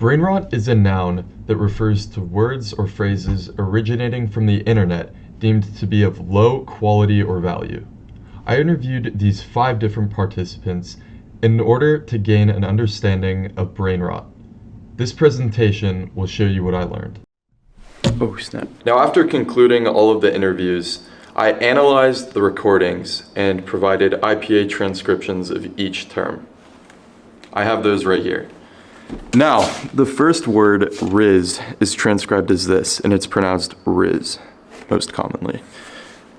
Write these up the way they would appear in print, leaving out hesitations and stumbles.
Brain rot is a noun that refers to words or phrases originating from the internet deemed to be of low quality or value. I interviewed these 5 different participants in order to gain an understanding of brain rot. This presentation will show you what I learned. Oh snap. Now, after concluding all of the interviews, I analyzed the recordings and provided IPA transcriptions of each term. I have those right here. Now, the first word, riz, is transcribed as this, and it's pronounced riz, most commonly.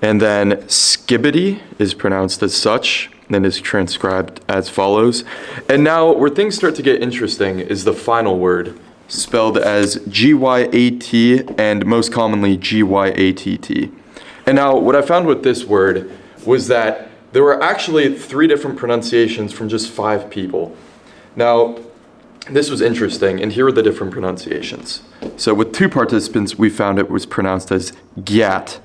And then skibbity is pronounced as such, and is transcribed as follows. And now, where things start to get interesting is the final word, spelled as G-Y-A-T and most commonly G-Y-A-T-T. And now, what I found with this word was that there were actually 3 different pronunciations from just 5 people. Now, this was interesting, and here are the different pronunciations. So with 2 participants, we found it was pronounced as gyat.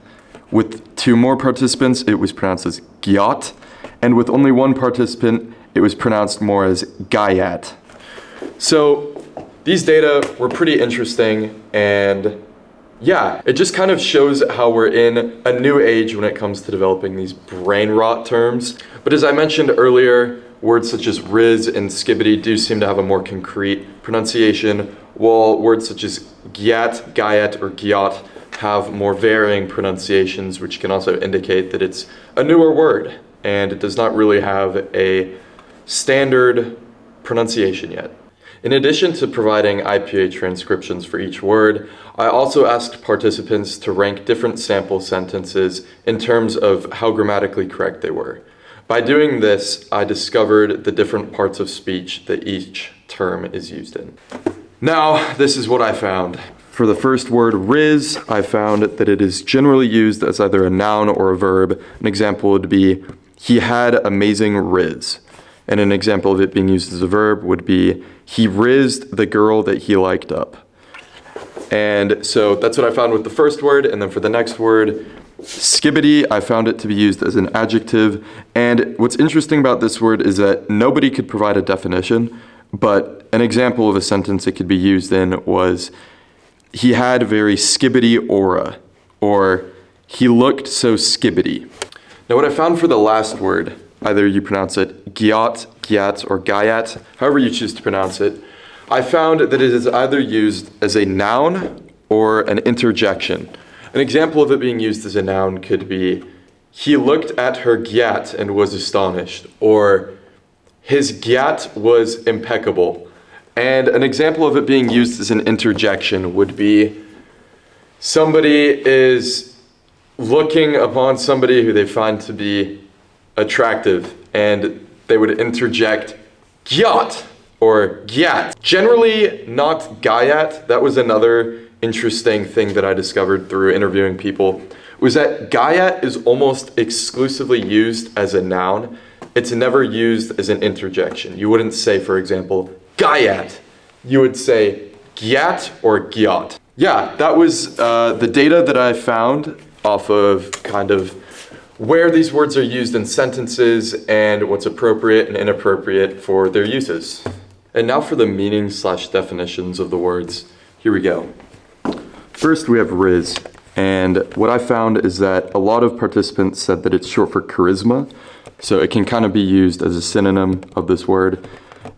With 2 more participants, it was pronounced as gyat. And with only 1 participant, it was pronounced more as gayat. So these data were pretty interesting, and yeah, it just kind of shows how we're in a new age when it comes to developing these brain rot terms. But as I mentioned earlier, words such as riz and skibbity do seem to have a more concrete pronunciation, while words such as gyat, gayat, or gyat have more varying pronunciations, which can also indicate that it's a newer word, and it does not really have a standard pronunciation yet. In addition to providing IPA transcriptions for each word, I also asked participants to rank different sample sentences in terms of how grammatically correct they were. By doing this, I discovered the different parts of speech that each term is used in. Now, this is what I found. For the first word, riz, I found that it is generally used as either a noun or a verb. An example would be, he had amazing riz. And an example of it being used as a verb would be, he rizzed the girl that he liked up. And so that's what I found with the first word. And then for the next word, skibbity, I found it to be used as an adjective. And what's interesting about this word is that nobody could provide a definition, but an example of a sentence it could be used in was, he had very skibbity aura, or he looked so skibbity. Now what I found for the last word, either you pronounce it gyat, gyat, or gayat, however you choose to pronounce it, I found that it is either used as a noun or an interjection. An example of it being used as a noun could be, he looked at her gyat and was astonished, or his gyat was impeccable. And an example of it being used as an interjection would be, somebody is looking upon somebody who they find to be attractive, and they would interject gyat or gyat. Generally not gayat. That was another interesting thing that I discovered through interviewing people, was that gayat is almost exclusively used as a noun. It's never used as an interjection. You wouldn't say, for example, gayat. You would say gyat or gyat. Yeah, that was the data that I found off of kind of where these words are used in sentences and what's appropriate and inappropriate for their uses. And now for the meanings/definitions of the words. Here we go. First, we have riz, and what I found is that a lot of participants said that it's short for charisma, so it can kind of be used as a synonym of this word,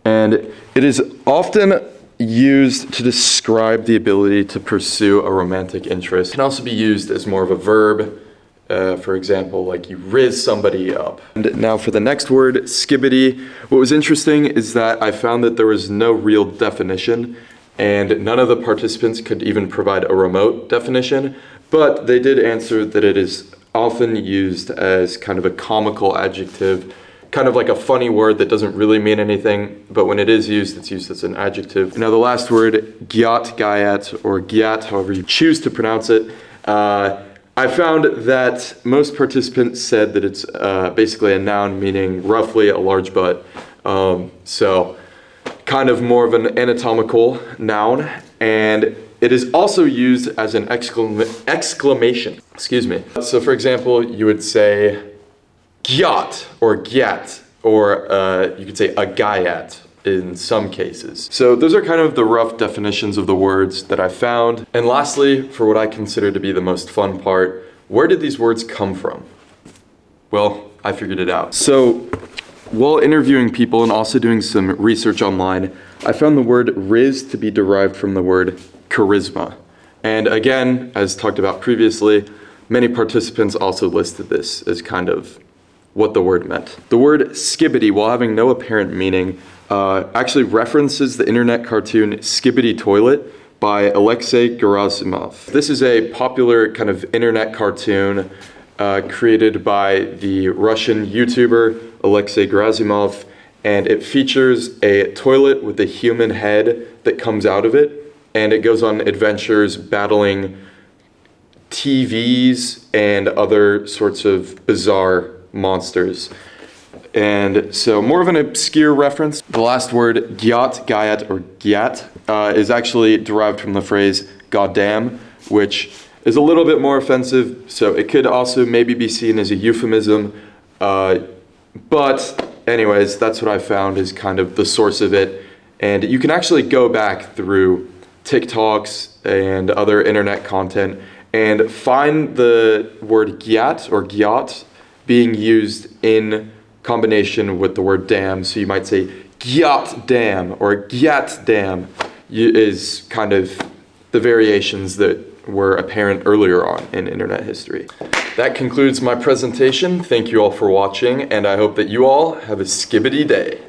and it is often used to describe the ability to pursue a romantic interest. It can also be used as more of a verb, for example, like you riz somebody up. And now for the next word, skibbity. What was interesting is that I found that there was no real definition, and none of the participants could even provide a remote definition, but they did answer that it is often used as kind of a comical adjective, kind of like a funny word that doesn't really mean anything, but when it is used, it's used as an adjective. Now the last word, gyat, gayat, or gyat, however you choose to pronounce it, I found that most participants said that it's basically a noun meaning roughly a large butt. So kind of more of an anatomical noun, and it is also used as an exclamation. Excuse me. So for example, you would say gyat or gyat, or you could say a gayat in some cases. So those are kind of the rough definitions of the words that I found. And lastly, for what I consider to be the most fun part, where did these words come from? Well, I figured it out. So while interviewing people and also doing some research online, I found the word riz to be derived from the word charisma. And again, as talked about previously, many participants also listed this as kind of what the word meant. The word skibbity, while having no apparent meaning, actually references the internet cartoon Skibbity Toilet by Alexei Gerasimov. This is a popular kind of internet cartoon created by the Russian YouTuber Alexei Gerasimov, and it features a toilet with a human head that comes out of it, and it goes on adventures battling TVs and other sorts of bizarre monsters. And so more of an obscure reference. The last word, gyat, gayat, or gyat, is actually derived from the phrase goddamn, which is a little bit more offensive, so it could also maybe be seen as a euphemism. But anyways, that's what I found is kind of the source of it. And you can actually go back through TikToks and other internet content and find the word gyat or gyat being used in combination with the word damn. So you might say gyat damn or gyat damn is kind of the variations that were apparent earlier on in internet history. That concludes my presentation. Thank you all for watching, and I hope that you all have a skibbity day.